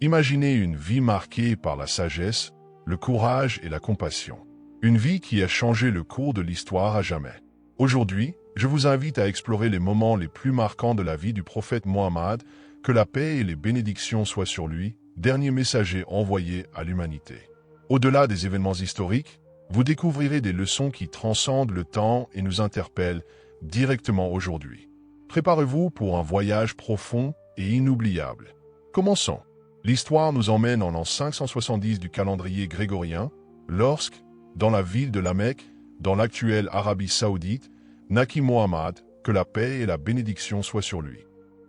Imaginez une vie marquée par la sagesse, le courage et la compassion. Une vie qui a changé le cours de l'histoire à jamais. Aujourd'hui, je vous invite à explorer les moments les plus marquants de la vie du prophète Mohammed, que la paix et les bénédictions soient sur lui, dernier messager envoyé à l'humanité. Au-delà des événements historiques, vous découvrirez des leçons qui transcendent le temps et nous interpellent directement aujourd'hui. Préparez-vous pour un voyage profond et inoubliable. Commençons. L'histoire nous emmène en l'an 570 du calendrier grégorien, lorsque, dans la ville de la Mecque, dans l'actuelle Arabie Saoudite, naquit Mohammed, que la paix et la bénédiction soient sur lui.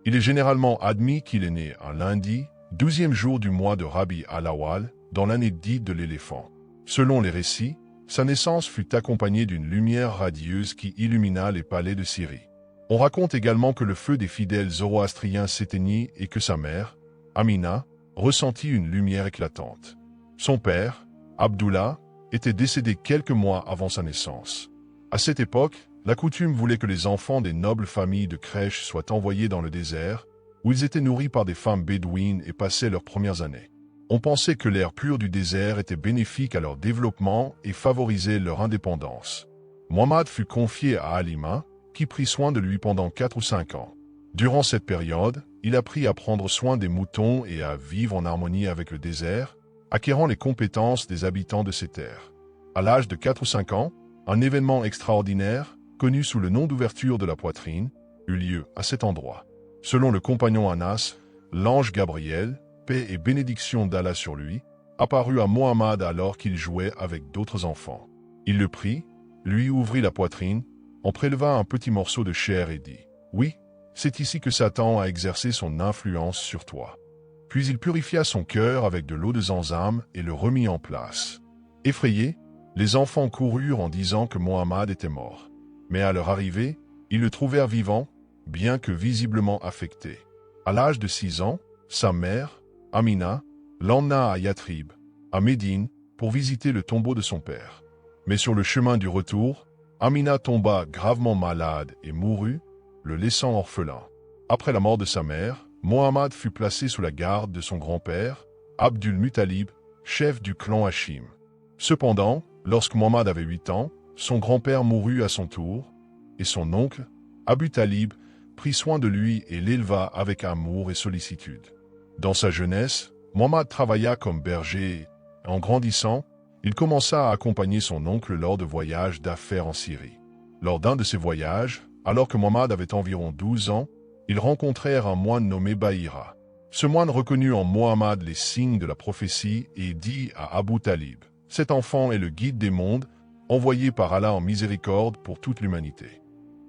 Il est généralement admis qu'il est né un lundi, 12e jour du mois de Rabi al-Awwal, dans l'année dite de l'éléphant. Selon les récits, sa naissance fut accompagnée d'une lumière radieuse qui illumina les palais de Syrie. On raconte également que le feu des fidèles zoroastriens s'éteignit et que sa mère, Amina, ressentit une lumière éclatante. Son père, Abdullah, était décédé quelques mois avant sa naissance. À cette époque, la coutume voulait que les enfants des nobles familles de crèche soient envoyés dans le désert, où ils étaient nourris par des femmes bédouines et passaient leurs premières années. On pensait que l'air pur du désert était bénéfique à leur développement et favorisait leur indépendance. Mohammed fut confié à Halima, qui prit soin de lui pendant 4 ou 5 ans. Durant cette période, il apprit à prendre soin des moutons et à vivre en harmonie avec le désert, acquérant les compétences des habitants de ces terres. À l'âge de 4 ou 5 ans, un événement extraordinaire, connu sous le nom d'ouverture de la poitrine, eut lieu à cet endroit. Selon le compagnon Anas, l'ange Gabriel, paix et bénédiction d'Allah sur lui, apparut à Mohammed alors qu'il jouait avec d'autres enfants. Il le prit, lui ouvrit la poitrine, en préleva un petit morceau de chair et dit « Oui, c'est ici que Satan a exercé son influence sur toi. » Puis il purifia son cœur avec de l'eau de Zamzam et le remit en place. Effrayés, les enfants coururent en disant que Mohammed était mort. Mais à leur arrivée, ils le trouvèrent vivant, bien que visiblement affecté. À l'âge de 6 ans, sa mère, Amina, l'emmena à Yatrib, à Médine, pour visiter le tombeau de son père. Mais sur le chemin du retour, Amina tomba gravement malade et mourut, le laissant orphelin. Après la mort de sa mère, Mohammed fut placé sous la garde de son grand-père, Abdul Muttalib, chef du clan Hachim. Cependant, lorsque Mohammed avait 8 ans, son grand-père mourut à son tour, et son oncle, Abu Talib, prit soin de lui et l'éleva avec amour et sollicitude. Dans sa jeunesse, Mohammed travailla comme berger et, en grandissant, il commença à accompagner son oncle lors de voyages d'affaires en Syrie. Lors d'un de ces voyages, alors que Mohammed avait environ 12 ans, ils rencontrèrent un moine nommé Bahira. Ce moine reconnut en Mohammed les signes de la prophétie et dit à Abu Talib, « Cet enfant est le guide des mondes, envoyé par Allah en miséricorde pour toute l'humanité. »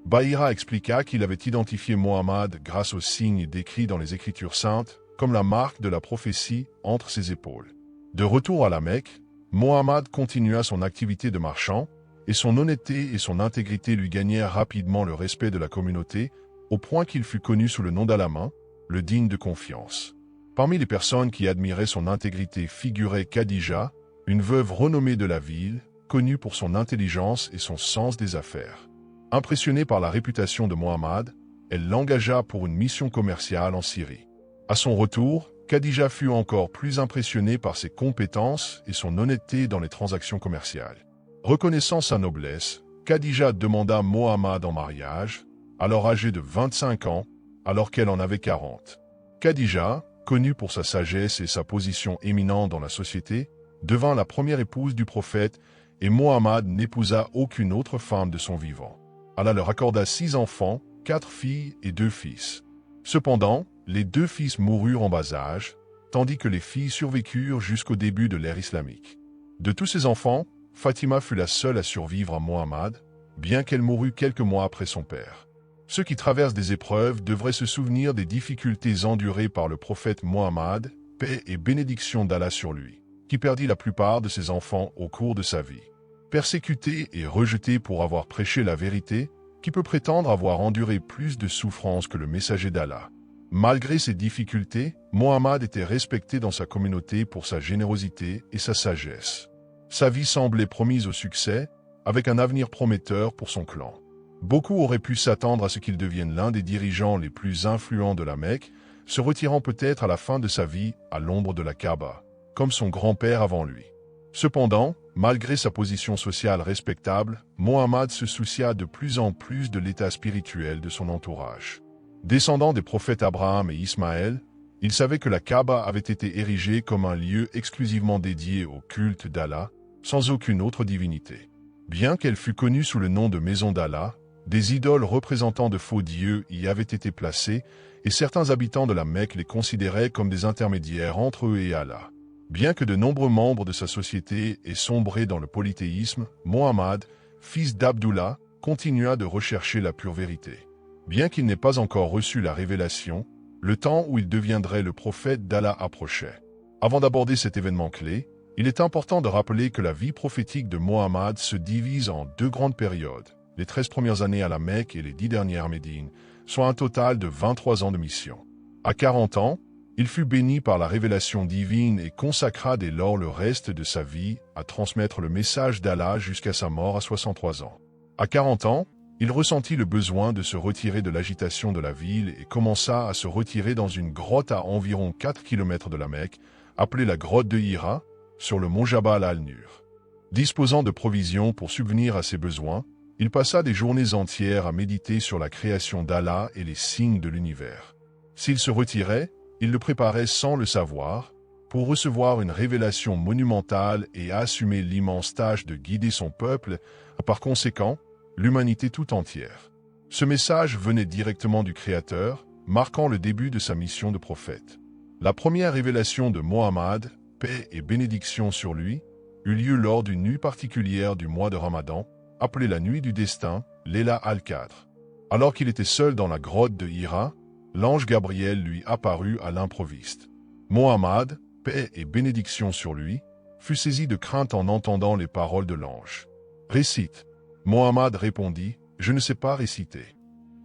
Bahira expliqua qu'il avait identifié Mohammed grâce aux signes décrits dans les Écritures saintes, comme la marque de la prophétie entre ses épaules. De retour à la Mecque, Mohammed continua son activité de marchand, et son honnêteté et son intégrité lui gagnèrent rapidement le respect de la communauté, au point qu'il fut connu sous le nom d'Alamin, le digne de confiance. Parmi les personnes qui admiraient son intégrité figurait Khadija, une veuve renommée de la ville, connue pour son intelligence et son sens des affaires. Impressionnée par la réputation de Mohammed, elle l'engagea pour une mission commerciale en Syrie. À son retour, Khadija fut encore plus impressionnée par ses compétences et son honnêteté dans les transactions commerciales. Reconnaissant sa noblesse, Khadija demanda Mohammed en mariage, alors âgé de 25 ans, alors qu'elle en avait 40. Khadija, connue pour sa sagesse et sa position éminente dans la société, devint la première épouse du prophète et Mohammed n'épousa aucune autre femme de son vivant. Allah leur accorda 6 enfants, 4 filles et 2 fils. Cependant, les 2 fils moururent en bas âge, tandis que les filles survécurent jusqu'au début de l'ère islamique. De tous ces enfants, Fatima fut la seule à survivre à Mohammed, bien qu'elle mourût quelques mois après son père. Ceux qui traversent des épreuves devraient se souvenir des difficultés endurées par le prophète Mohammed, paix et bénédiction d'Allah sur lui, qui perdit la plupart de ses enfants au cours de sa vie. Persécuté et rejeté pour avoir prêché la vérité, qui peut prétendre avoir enduré plus de souffrances que le messager d'Allah. Malgré ces difficultés, Mohammed était respecté dans sa communauté pour sa générosité et sa sagesse. Sa vie semblait promise au succès, avec un avenir prometteur pour son clan. Beaucoup auraient pu s'attendre à ce qu'il devienne l'un des dirigeants les plus influents de la Mecque, se retirant peut-être à la fin de sa vie à l'ombre de la Kaaba, comme son grand-père avant lui. Cependant, malgré sa position sociale respectable, Mohammed se soucia de plus en plus de l'état spirituel de son entourage. Descendant des prophètes Abraham et Ismaël, il savait que la Kaaba avait été érigée comme un lieu exclusivement dédié au culte d'Allah, sans aucune autre divinité. Bien qu'elle fût connue sous le nom de Maison d'Allah, des idoles représentant de faux dieux y avaient été placées et certains habitants de la Mecque les considéraient comme des intermédiaires entre eux et Allah. Bien que de nombreux membres de sa société aient sombré dans le polythéisme, Mohammed, fils d'Abdullah, continua de rechercher la pure vérité. Bien qu'il n'ait pas encore reçu la révélation, le temps où il deviendrait le prophète d'Allah approchait. Avant d'aborder cet événement clé, il est important de rappeler que la vie prophétique de Mohammed se divise en deux grandes périodes, les 13 premières années à la Mecque et les 10 dernières à Médine, soit un total de 23 ans de mission. À 40 ans, il fut béni par la révélation divine et consacra dès lors le reste de sa vie à transmettre le message d'Allah jusqu'à sa mort à 63 ans. À 40 ans, il ressentit le besoin de se retirer de l'agitation de la ville et commença à se retirer dans une grotte à environ 4 km de la Mecque, appelée la grotte de Hira, sur le mont Jabal al-Nur. Disposant de provisions pour subvenir à ses besoins, il passa des journées entières à méditer sur la création d'Allah et les signes de l'univers. S'il se retirait, il le préparait sans le savoir, pour recevoir une révélation monumentale et assumer l'immense tâche de guider son peuple, par conséquent, l'humanité tout entière. Ce message venait directement du Créateur, marquant le début de sa mission de prophète. La première révélation de Mohammed, paix et bénédiction sur lui, eut lieu lors d'une nuit particulière du mois de Ramadan, appelée la nuit du destin, Layla al-Qadr. Alors qu'il était seul dans la grotte de Hira, l'ange Gabriel lui apparut à l'improviste. Mohammed, paix et bénédiction sur lui, fut saisi de crainte en entendant les paroles de l'ange. « Récite !» Mohammed répondit, « Je ne sais pas réciter. »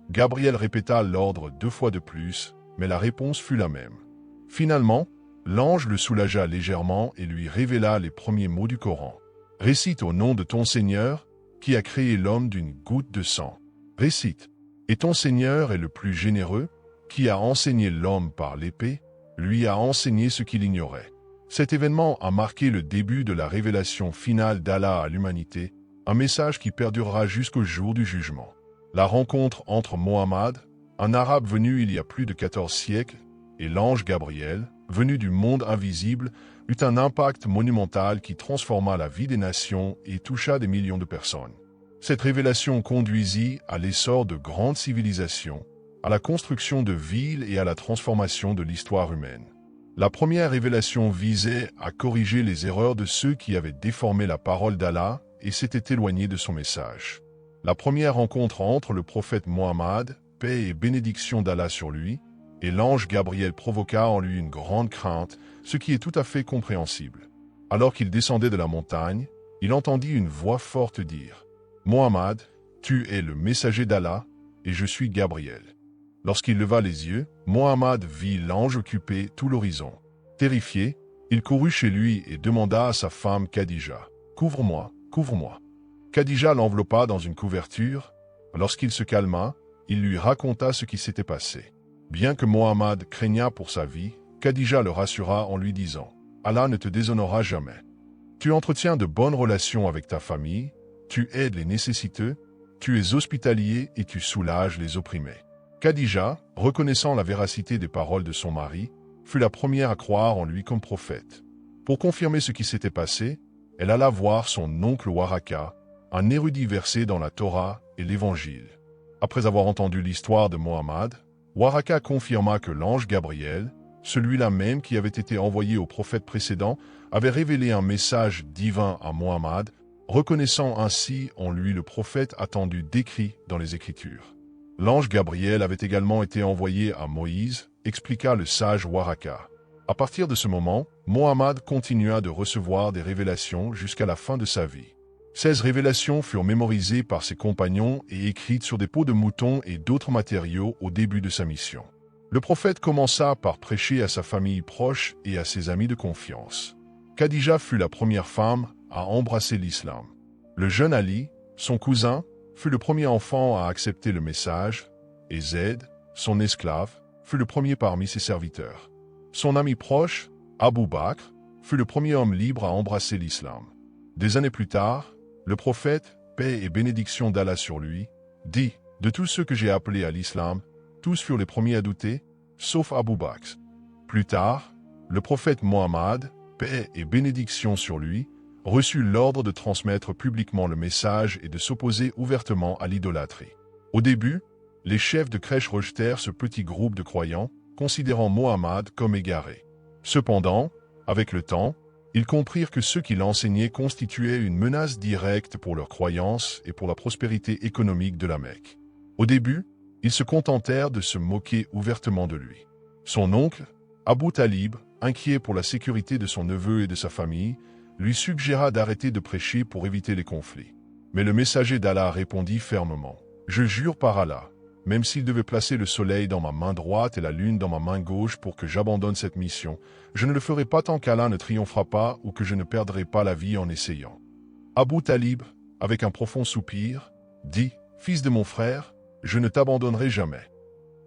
Gabriel répéta l'ordre 2 fois de plus, mais la réponse fut la même. Finalement, l'ange le soulagea légèrement et lui révéla les premiers mots du Coran. « Récite au nom de ton Seigneur, qui a créé l'homme d'une goutte de sang. Récite. Et ton Seigneur est le plus généreux, qui a enseigné l'homme par l'épée, lui a enseigné ce qu'il ignorait. » Cet événement a marqué le début de la révélation finale d'Allah à l'humanité, un message qui perdurera jusqu'au jour du jugement. La rencontre entre Mohammed, un arabe venu il y a plus de 14 siècles, et l'ange Gabriel, venu du monde invisible, eut un impact monumental qui transforma la vie des nations et toucha des millions de personnes. Cette révélation conduisit à l'essor de grandes civilisations, à la construction de villes et à la transformation de l'histoire humaine. La première révélation visait à corriger les erreurs de ceux qui avaient déformé la parole d'Allah et s'étaient éloignés de son message. La première rencontre entre le prophète Mohammed, paix et bénédiction d'Allah sur lui, et l'ange Gabriel provoqua en lui une grande crainte, ce qui est tout à fait compréhensible. Alors qu'il descendait de la montagne, il entendit une voix forte dire « Mohammed, tu es le messager d'Allah, et je suis Gabriel. » Lorsqu'il leva les yeux, Mohammed vit l'ange occuper tout l'horizon. Terrifié, il courut chez lui et demanda à sa femme Khadija « Couvre-moi, couvre-moi. » Khadija l'enveloppa dans une couverture. Lorsqu'il se calma, il lui raconta ce qui s'était passé. Bien que Mohammed craignât pour sa vie, Khadija le rassura en lui disant « Allah ne te déshonorera jamais. Tu entretiens de bonnes relations avec ta famille, tu aides les nécessiteux, tu es hospitalier et tu soulages les opprimés. » Khadija, reconnaissant la véracité des paroles de son mari, fut la première à croire en lui comme prophète. Pour confirmer ce qui s'était passé, elle alla voir son oncle Waraka, un érudit versé dans la Torah et l'Évangile. Après avoir entendu l'histoire de Mohammed, Waraka confirma que l'ange Gabriel, celui-là même qui avait été envoyé au prophète précédent, avait révélé un message divin à Mohammed, reconnaissant ainsi en lui le prophète attendu décrit dans les Écritures. L'ange Gabriel avait également été envoyé à Moïse, expliqua le sage Waraka. À partir de ce moment, Mohammed continua de recevoir des révélations jusqu'à la fin de sa vie. 16 révélations furent mémorisées par ses compagnons et écrites sur des peaux de mouton et d'autres matériaux au début de sa mission. Le prophète commença par prêcher à sa famille proche et à ses amis de confiance. Khadija fut la première femme à embrasser l'islam. Le jeune Ali, son cousin, fut le premier enfant à accepter le message, et Zayd, son esclave, fut le premier parmi ses serviteurs. Son ami proche, Abu Bakr, fut le premier homme libre à embrasser l'islam. Des années plus tard, le prophète, paix et bénédiction d'Allah sur lui, dit « De tous ceux que j'ai appelés à l'islam, tous furent les premiers à douter, sauf Abu Bakr. » Plus tard, le prophète Mohammed, paix et bénédiction sur lui, reçut l'ordre de transmettre publiquement le message et de s'opposer ouvertement à l'idolâtrie. Au début, les chefs de crèche rejetèrent ce petit groupe de croyants, considérant Mohammed comme égaré. Cependant, avec le temps, ils comprirent que ce qu'il enseignait constituait une menace directe pour leurs croyances et pour la prospérité économique de la Mecque. Au début, ils se contentèrent de se moquer ouvertement de lui. Son oncle, Abu Talib, inquiet pour la sécurité de son neveu et de sa famille, lui suggéra d'arrêter de prêcher pour éviter les conflits. Mais le messager d'Allah répondit fermement « Je jure par Allah, même s'il devait placer le soleil dans ma main droite et la lune dans ma main gauche pour que j'abandonne cette mission, je ne le ferai pas tant qu'Allah ne triomphera pas ou que je ne perdrai pas la vie en essayant. » Abu Talib, avec un profond soupir, dit « Fils de mon frère, je ne t'abandonnerai jamais. »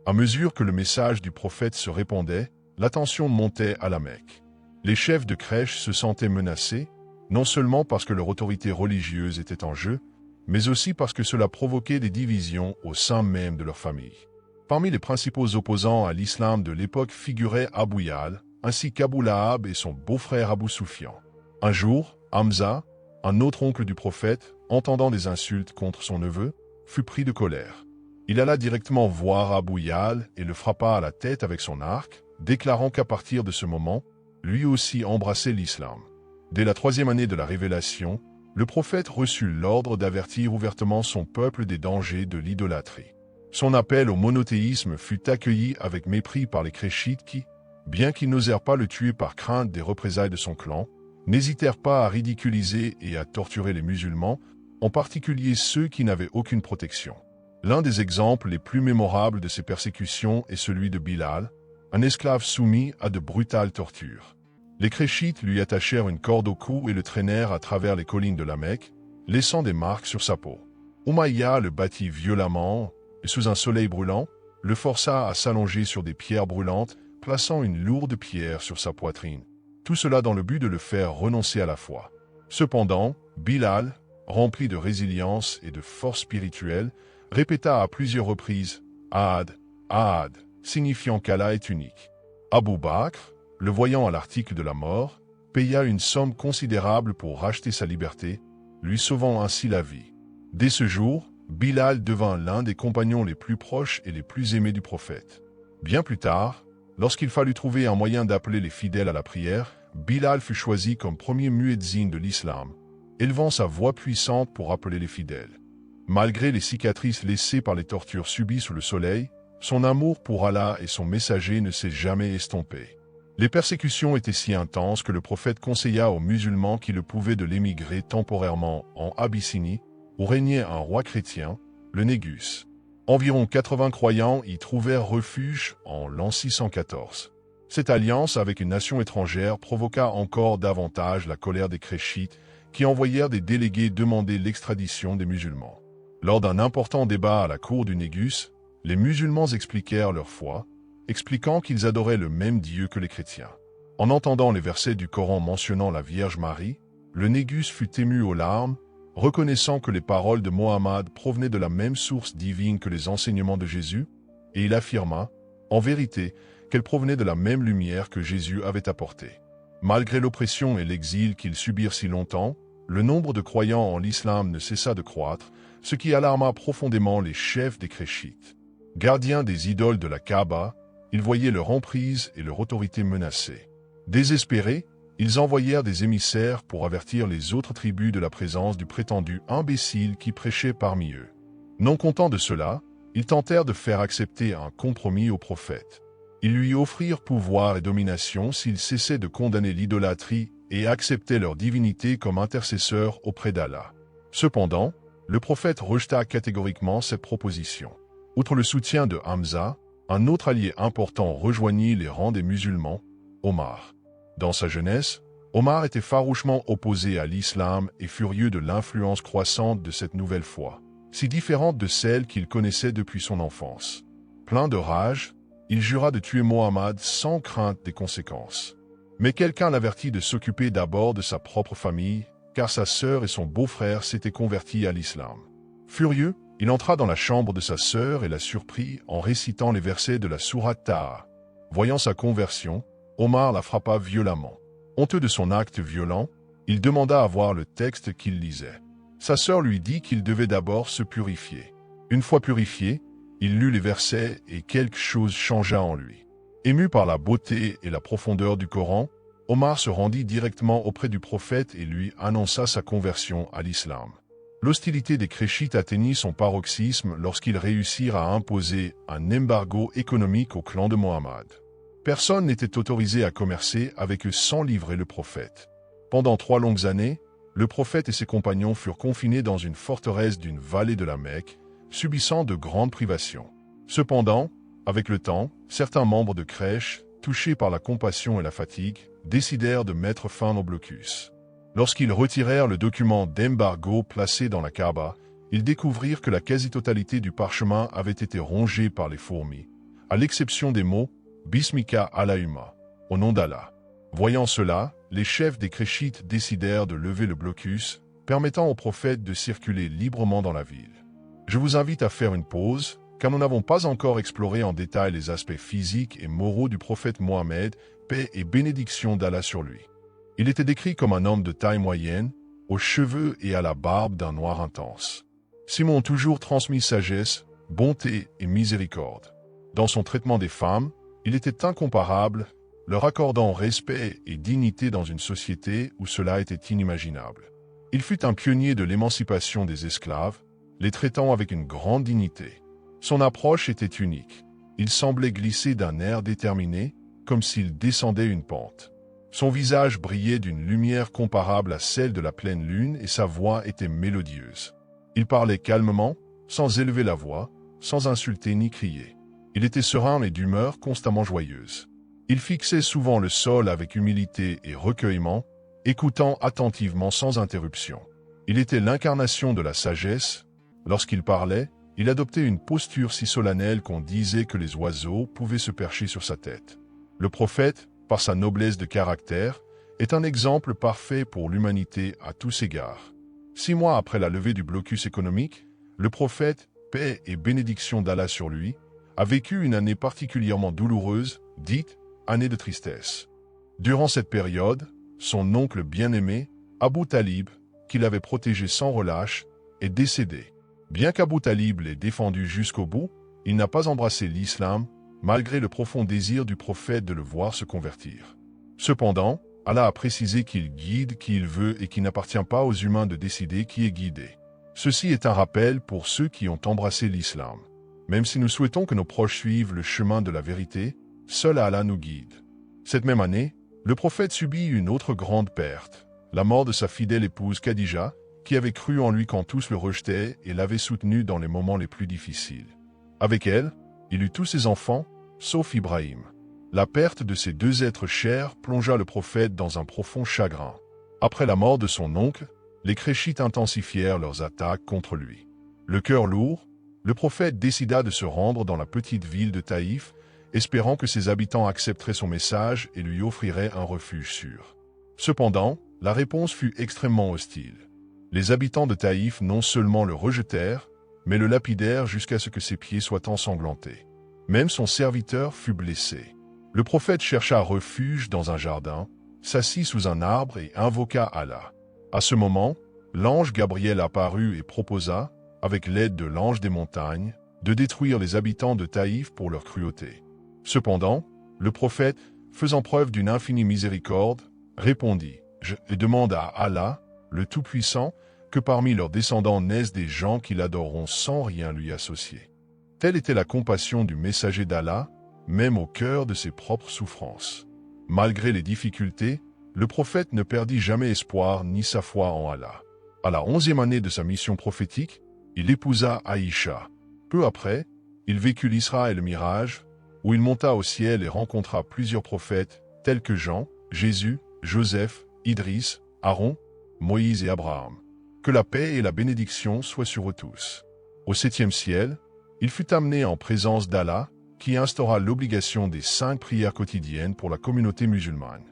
À mesure que le message du prophète se répandait, la tension montait à la Mecque. Les chefs de crèche se sentaient menacés, non seulement parce que leur autorité religieuse était en jeu, mais aussi parce que cela provoquait des divisions au sein même de leur famille. Parmi les principaux opposants à l'islam de l'époque figuraient Abu Jahl, ainsi qu'Abu Lahab et son beau-frère Abu Sufyan. Un jour, Hamza, un autre oncle du prophète, entendant des insultes contre son neveu, fut pris de colère. Il alla directement voir Abu Jahl et le frappa à la tête avec son arc, déclarant qu'à partir de ce moment, lui aussi embrassait l'islam. Dès la 3e année de la révélation, le prophète reçut l'ordre d'avertir ouvertement son peuple des dangers de l'idolâtrie. Son appel au monothéisme fut accueilli avec mépris par les Créchites qui, bien qu'ils n'osèrent pas le tuer par crainte des représailles de son clan, n'hésitèrent pas à ridiculiser et à torturer les musulmans, en particulier ceux qui n'avaient aucune protection. L'un des exemples les plus mémorables de ces persécutions est celui de Bilal, un esclave soumis à de brutales tortures. Les Créchites lui attachèrent une corde au cou et le traînèrent à travers les collines de la Mecque, laissant des marques sur sa peau. Umayya le battit violemment et sous un soleil brûlant, le força à s'allonger sur des pierres brûlantes, plaçant une lourde pierre sur sa poitrine. Tout cela dans le but de le faire renoncer à la foi. Cependant, Bilal, rempli de résilience et de force spirituelle, répéta à plusieurs reprises « Ahad, Ahad », signifiant qu'Allah est unique. Abu Bakr, le voyant à l'article de la mort, paya une somme considérable pour racheter sa liberté, lui sauvant ainsi la vie. Dès ce jour, Bilal devint l'un des compagnons les plus proches et les plus aimés du prophète. Bien plus tard, lorsqu'il fallut trouver un moyen d'appeler les fidèles à la prière, Bilal fut choisi comme premier muezzin de l'islam, élevant sa voix puissante pour appeler les fidèles. Malgré les cicatrices laissées par les tortures subies sous le soleil, son amour pour Allah et son messager ne s'est jamais estompé. Les persécutions étaient si intenses que le prophète conseilla aux musulmans qui le pouvaient de l'émigrer temporairement en Abyssinie, où régnait un roi chrétien, le Négus. Environ 80 croyants y trouvèrent refuge en l'an 614. Cette alliance avec une nation étrangère provoqua encore davantage la colère des Créchites, qui envoyèrent des délégués demander l'extradition des musulmans. Lors d'un important débat à la cour du Négus, les musulmans expliquèrent leur foi, expliquant qu'ils adoraient le même Dieu que les chrétiens. En entendant les versets du Coran mentionnant la Vierge Marie, le Négus fut ému aux larmes, reconnaissant que les paroles de Mohammed provenaient de la même source divine que les enseignements de Jésus, et il affirma, en vérité, qu'elles provenaient de la même lumière que Jésus avait apportée. Malgré l'oppression et l'exil qu'ils subirent si longtemps, le nombre de croyants en l'islam ne cessa de croître, ce qui alarma profondément les chefs des Créchites. Gardiens des idoles de la Kaaba, ils voyaient leur emprise et leur autorité menacées. Désespérés, ils envoyèrent des émissaires pour avertir les autres tribus de la présence du prétendu imbécile qui prêchait parmi eux. Non contents de cela, ils tentèrent de faire accepter un compromis au prophète. Ils lui offrirent pouvoir et domination s'il cessait de condamner l'idolâtrie et acceptait leur divinité comme intercesseur auprès d'Allah. Cependant, le prophète rejeta catégoriquement cette proposition. Outre le soutien de Hamza, un autre allié important rejoignit les rangs des musulmans, Omar. Dans sa jeunesse, Omar était farouchement opposé à l'islam et furieux de l'influence croissante de cette nouvelle foi, si différente de celle qu'il connaissait depuis son enfance. Plein de rage, il jura de tuer Mohammed sans crainte des conséquences. Mais quelqu'un l'avertit de s'occuper d'abord de sa propre famille, car sa sœur et son beau-frère s'étaient convertis à l'islam. Furieux, il entra dans la chambre de sa sœur et la surprit en récitant les versets de la sourate Taha. Voyant sa conversion, Omar la frappa violemment. Honteux de son acte violent, il demanda à voir le texte qu'il lisait. Sa sœur lui dit qu'il devait d'abord se purifier. Une fois purifié, il lut les versets et quelque chose changea en lui. Ému par la beauté et la profondeur du Coran, Omar se rendit directement auprès du prophète et lui annonça sa conversion à l'islam. L'hostilité des Créchites atteignit son paroxysme lorsqu'ils réussirent à imposer un embargo économique au clan de Mohammed. Personne n'était autorisé à commercer avec eux sans livrer le prophète. Pendant 3 longues années, le prophète et ses compagnons furent confinés dans une forteresse d'une vallée de la Mecque, subissant de grandes privations. Cependant, avec le temps, certains membres de Quraysh, touchés par la compassion et la fatigue, décidèrent de mettre fin au blocus. Lorsqu'ils retirèrent le document d'embargo placé dans la Kaaba, ils découvrirent que la quasi-totalité du parchemin avait été rongée par les fourmis, à l'exception des mots « Bismika Allahumma » au nom d'Allah. Voyant cela, les chefs des Créchites décidèrent de lever le blocus, permettant au prophète de circuler librement dans la ville. Je vous invite à faire une pause, car nous n'avons pas encore exploré en détail les aspects physiques et moraux du prophète Mohammed, paix et bénédiction d'Allah sur lui. Il était décrit comme un homme de taille moyenne, aux cheveux et à la barbe d'un noir intense. Simon a toujours transmis sagesse, bonté et miséricorde. Dans son traitement des femmes, il était incomparable, leur accordant respect et dignité dans une société où cela était inimaginable. Il fut un pionnier de l'émancipation des esclaves, les traitant avec une grande dignité. Son approche était unique. Il semblait glisser d'un air déterminé, comme s'il descendait une pente. Son visage brillait d'une lumière comparable à celle de la pleine lune et sa voix était mélodieuse. Il parlait calmement, sans élever la voix, sans insulter ni crier. Il était serein et d'humeur constamment joyeuse. Il fixait souvent le sol avec humilité et recueillement, écoutant attentivement sans interruption. Il était l'incarnation de la sagesse. Lorsqu'il parlait, il adoptait une posture si solennelle qu'on disait que les oiseaux pouvaient se percher sur sa tête. Le prophète, par sa noblesse de caractère, est un exemple parfait pour l'humanité à tous égards. 6 mois après la levée du blocus économique, le prophète, paix et bénédiction d'Allah sur lui, a vécu une année particulièrement douloureuse, dite « année de tristesse ». Durant cette période, son oncle bien-aimé, Abu Talib, qui l'avait protégé sans relâche, est décédé. Bien qu'Abu Talib l'ait défendu jusqu'au bout, il n'a pas embrassé l'islam, malgré le profond désir du prophète de le voir se convertir. Cependant, Allah a précisé qu'il guide qui il veut et qu'il n'appartient pas aux humains de décider qui est guidé. Ceci est un rappel pour ceux qui ont embrassé l'islam. Même si nous souhaitons que nos proches suivent le chemin de la vérité, seul Allah nous guide. Cette même année, le prophète subit une autre grande perte, la mort de sa fidèle épouse Khadija, qui avait cru en lui quand tous le rejetaient et l'avait soutenu dans les moments les plus difficiles. Avec elle, il eut tous ses enfants, sauf Ibrahim. La perte de ces 2 êtres chers plongea le prophète dans un profond chagrin. Après la mort de son oncle, les Créchites intensifièrent leurs attaques contre lui. Le cœur lourd, le prophète décida de se rendre dans la petite ville de Taïf, espérant que ses habitants accepteraient son message et lui offriraient un refuge sûr. Cependant, la réponse fut extrêmement hostile. Les habitants de Taïf non seulement le rejetèrent, mais le lapidèrent jusqu'à ce que ses pieds soient ensanglantés. Même son serviteur fut blessé. Le prophète chercha refuge dans un jardin, s'assit sous un arbre et invoqua Allah. À ce moment, l'ange Gabriel apparut et proposa, avec l'aide de l'ange des montagnes, de détruire les habitants de Taïf pour leur cruauté. Cependant, le prophète, faisant preuve d'une infinie miséricorde, répondit « Je demande à Allah, le Tout-Puissant, que parmi leurs descendants naissent des gens qui l'adoreront sans rien lui associer. » Telle était la compassion du messager d'Allah, même au cœur de ses propres souffrances. Malgré les difficultés, le prophète ne perdit jamais espoir ni sa foi en Allah. À la 11e année de sa mission prophétique, il épousa Aïcha. Peu après, il vécut l'Isra et le Mirage, où il monta au ciel et rencontra plusieurs prophètes, tels que Jean, Jésus, Joseph, Idriss, Aaron, Moïse et Abraham. Que la paix et la bénédiction soient sur eux tous. Au 7e ciel, il fut amené en présence d'Allah, qui instaura l'obligation des 5 prières quotidiennes pour la communauté musulmane.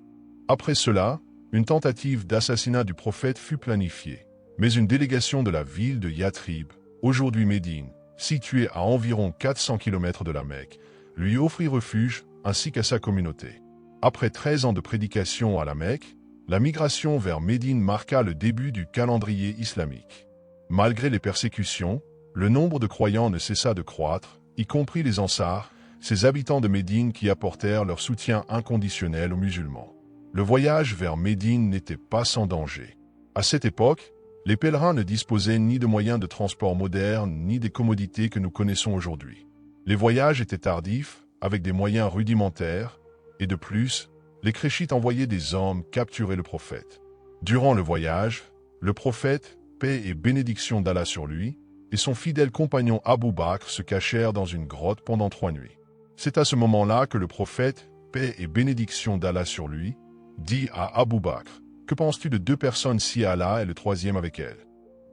Après cela, une tentative d'assassinat du prophète fut planifiée, mais une délégation de la ville de Yathrib, aujourd'hui Médine, située à environ 400 km de la Mecque, lui offrit refuge ainsi qu'à sa communauté. Après 13 ans de prédication à la Mecque, la migration vers Médine marqua le début du calendrier islamique. Malgré les persécutions, le nombre de croyants ne cessa de croître, y compris les Ansars, ces habitants de Médine qui apportèrent leur soutien inconditionnel aux musulmans. Le voyage vers Médine n'était pas sans danger. À cette époque, les pèlerins ne disposaient ni de moyens de transport modernes ni des commodités que nous connaissons aujourd'hui. Les voyages étaient tardifs, avec des moyens rudimentaires, et de plus, les Khréchites envoyaient des hommes capturer le prophète. Durant le voyage, le prophète, paix et bénédiction d'Allah sur lui, et son fidèle compagnon Abou Bakr se cachèrent dans une grotte pendant 3 nuits. C'est à ce moment-là que le prophète, paix et bénédiction d'Allah sur lui, dit à Abou Bakr, « Que penses-tu de 2 personnes si Allah est le 3e avec elles ?»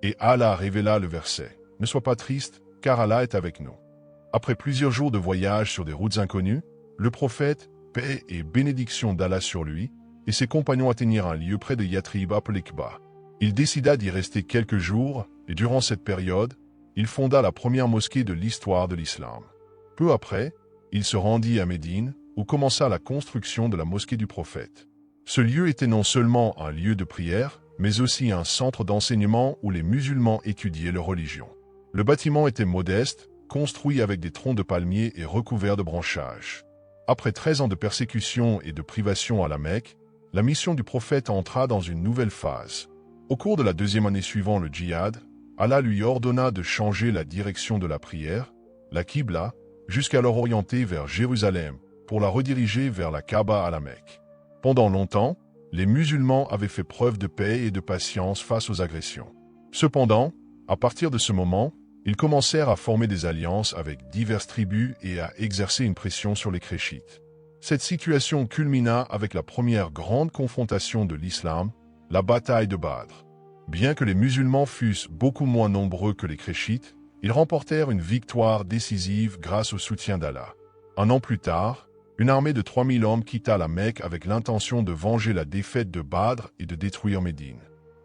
Et Allah révéla le verset, « Ne sois pas triste, car Allah est avec nous. » Après plusieurs jours de voyage sur des routes inconnues, le prophète, paix et bénédiction d'Allah sur lui, et ses compagnons atteignirent un lieu près de Yathrib appelé Kba. Il décida d'y rester quelques jours, et durant cette période, il fonda la première mosquée de l'histoire de l'islam. Peu après, il se rendit à Médine, où commença la construction de la mosquée du prophète. Ce lieu était non seulement un lieu de prière, mais aussi un centre d'enseignement où les musulmans étudiaient leur religion. Le bâtiment était modeste, construit avec des troncs de palmiers et recouvert de branchages. Après 13 ans de persécution et de privation à la Mecque, la mission du prophète entra dans une nouvelle phase. Au cours de la 2e année suivant le djihad, Allah lui ordonna de changer la direction de la prière, la Qibla, jusqu'alors orientée vers Jérusalem, pour la rediriger vers la Kaaba à la Mecque. Pendant longtemps, les musulmans avaient fait preuve de paix et de patience face aux agressions. Cependant, à partir de ce moment, ils commencèrent à former des alliances avec diverses tribus et à exercer une pression sur les Khréchites. Cette situation culmina avec la première grande confrontation de l'islam, la bataille de Badr. Bien que les musulmans fussent beaucoup moins nombreux que les Khréchites, ils remportèrent une victoire décisive grâce au soutien d'Allah. Un an plus tard, une armée de 3000 hommes quitta la Mecque avec l'intention de venger la défaite de Badr et de détruire Médine.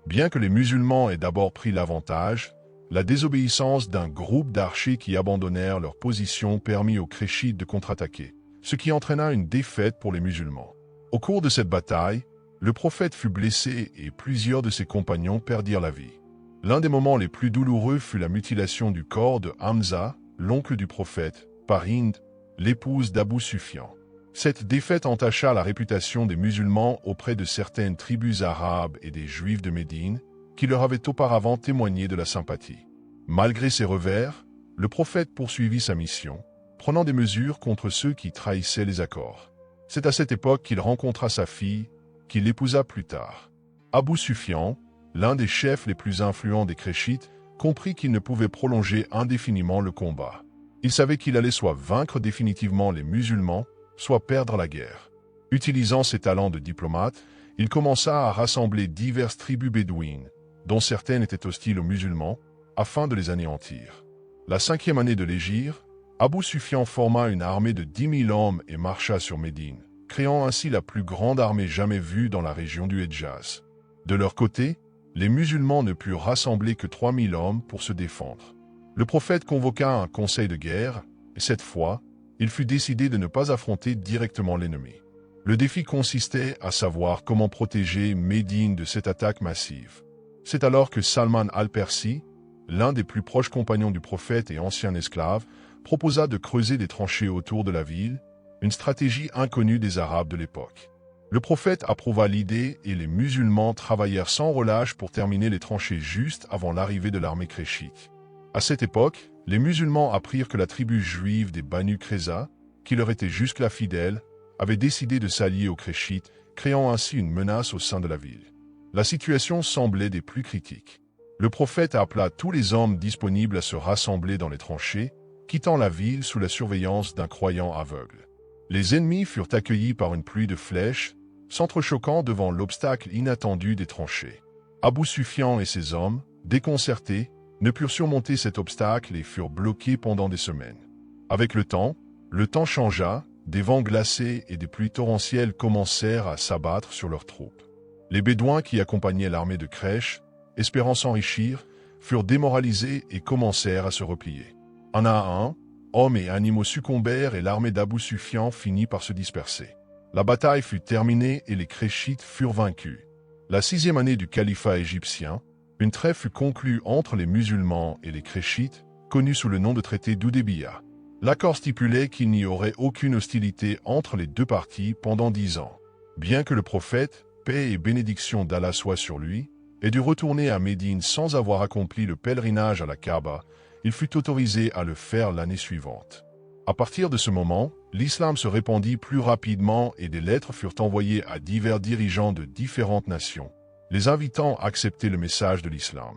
Bien que les musulmans aient d'abord pris l'avantage, la désobéissance d'un groupe d'archers qui abandonnèrent leur position permit aux Khréchites de contre-attaquer, ce qui entraîna une défaite pour les musulmans. Au cours de cette bataille, le prophète fut blessé et plusieurs de ses compagnons perdirent la vie. L'un des moments les plus douloureux fut la mutilation du corps de Hamza, l'oncle du prophète, par Hind, l'épouse d'Abou Sufyan. Cette défaite entacha la réputation des musulmans auprès de certaines tribus arabes et des juifs de Médine, qui leur avaient auparavant témoigné de la sympathie. Malgré ces revers, le prophète poursuivit sa mission, prenant des mesures contre ceux qui trahissaient les accords. C'est à cette époque qu'il rencontra sa fille, qu'il épousa plus tard. Abou Sufyan, l'un des chefs les plus influents des Khréchites, comprit qu'il ne pouvait prolonger indéfiniment le combat. Il savait qu'il allait soit vaincre définitivement les musulmans, soit perdre la guerre. Utilisant ses talents de diplomate, il commença à rassembler diverses tribus bédouines, dont certaines étaient hostiles aux musulmans, afin de les anéantir. La 5e année de l'Hégire, Abou Sufyan forma une armée de 10 000 hommes et marcha sur Médine, créant ainsi la plus grande armée jamais vue dans la région du Hedjaz. De leur côté, les musulmans ne purent rassembler que 3 000 hommes pour se défendre. Le prophète convoqua un conseil de guerre, et cette fois, il fut décidé de ne pas affronter directement l'ennemi. Le défi consistait à savoir comment protéger Médine de cette attaque massive. C'est alors que Salman al-Persi, l'un des plus proches compagnons du prophète et ancien esclave, proposa de creuser des tranchées autour de la ville, une stratégie inconnue des Arabes de l'époque. Le prophète approuva l'idée et les musulmans travaillèrent sans relâche pour terminer les tranchées juste avant l'arrivée de l'armée khréchite. À cette époque, les musulmans apprirent que la tribu juive des Banu Qurayza, qui leur était jusque-là fidèle, avait décidé de s'allier aux Khréchites, créant ainsi une menace au sein de la ville. La situation semblait des plus critiques. Le prophète appela tous les hommes disponibles à se rassembler dans les tranchées, quittant la ville sous la surveillance d'un croyant aveugle. Les ennemis furent accueillis par une pluie de flèches, s'entrechoquant devant l'obstacle inattendu des tranchées. Abou Sufyan et ses hommes, déconcertés, ne purent surmonter cet obstacle et furent bloqués pendant des semaines. Avec le temps, Le temps changea, des vents glacés et des pluies torrentielles commencèrent à s'abattre sur leurs troupes. Les Bédouins qui accompagnaient l'armée de Quraysh, espérant s'enrichir, furent démoralisés et commencèrent à se replier. Un à un, hommes et animaux succombèrent et l'armée d'Abou Sufyan finit par se disperser. La bataille fut terminée et les Qurayshites furent vaincus. La 6e année du califat égyptien, une trêve fut conclue entre les musulmans et les Qurayshites, connue sous le nom de traité d'Hudaybiya. L'accord stipulait qu'il n'y aurait aucune hostilité entre les deux parties pendant 10 ans. Bien que le prophète, paix et bénédiction d'Allah soient sur lui, ait dû retourner à Médine sans avoir accompli le pèlerinage à la Kaaba, il fut autorisé à le faire l'année suivante. À partir de ce moment, l'islam se répandit plus rapidement et des lettres furent envoyées à divers dirigeants de différentes nations, les invitant à accepter le message de l'islam.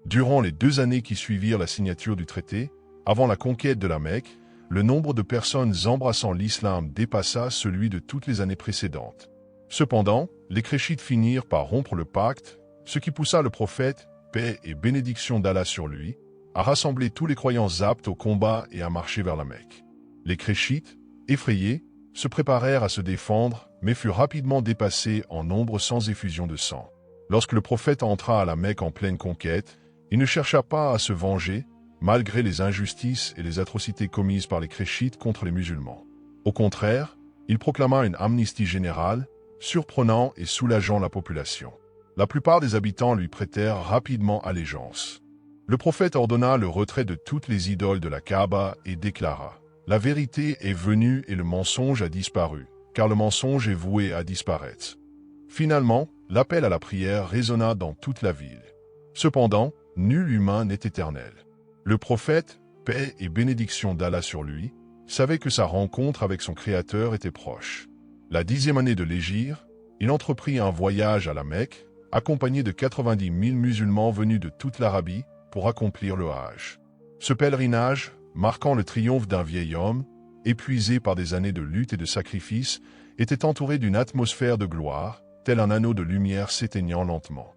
Durant les 2 années qui suivirent la signature du traité, avant la conquête de la Mecque, le nombre de personnes embrassant l'islam dépassa celui de toutes les années précédentes. Cependant, les Qurayshites finirent par rompre le pacte, ce qui poussa le prophète, paix et bénédiction d'Allah sur lui, à rassembler tous les croyants aptes au combat et à marcher vers la Mecque. Les Qurayshites, effrayés, se préparèrent à se défendre, mais furent rapidement dépassés en nombre sans effusion de sang. Lorsque le prophète entra à la Mecque en pleine conquête, il ne chercha pas à se venger, malgré les injustices et les atrocités commises par les Qurayshites contre les musulmans. Au contraire, il proclama une amnistie générale, surprenant et soulageant la population. La plupart des habitants lui prêtèrent rapidement allégeance. Le prophète ordonna le retrait de toutes les idoles de la Kaaba et déclara « La vérité est venue et le mensonge a disparu, car le mensonge est voué à disparaître. » Finalement, l'appel à la prière résonna dans toute la ville. Cependant, nul humain n'est éternel. Le prophète, paix et bénédiction d'Allah sur lui, savait que sa rencontre avec son Créateur était proche. La 10e année de l'Hégire, il entreprit un voyage à la Mecque, accompagné de 90 000 musulmans venus de toute l'Arabie pour accomplir le Hajj. Ce pèlerinage, marquant le triomphe d'un vieil homme, épuisé par des années de lutte et de sacrifice, était entouré d'une atmosphère de gloire, tel un anneau de lumière s'éteignant lentement.